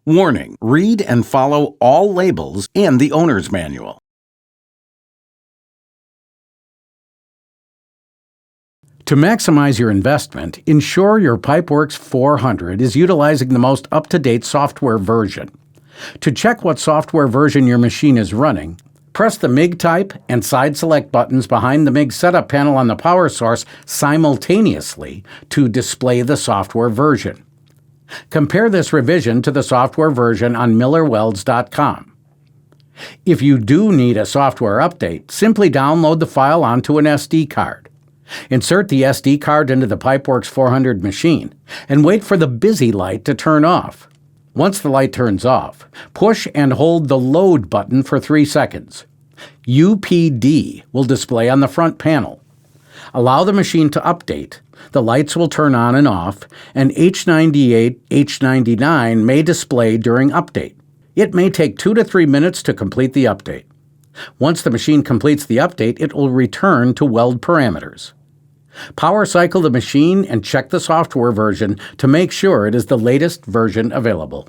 Warning: read and follow all labels and the owner's manual. To maximize your investment, ensure your PipeWorx 400 is utilizing the most up-to-date software version. To check what software version your machine is running, press the MIG type and side select buttons behind the MIG setup panel on the power source simultaneously to display the software version. Compare this revision to the software version on MillerWelds.com. If you do need a software update, simply download the file onto an SD card. Insert the SD card into the PipeWorx 400 machine and wait for the busy light to turn off. Once the light turns off, push and hold the load button for 3 seconds. UPD will display on the front panel. Allow the machine to update. The lights will turn on and off, and H98, H99 may display during update. It may take 2 to 3 minutes to complete the update. Once the machine completes the update, it will return to weld parameters. Power cycle the machine and check the software version to make sure it is the latest version available.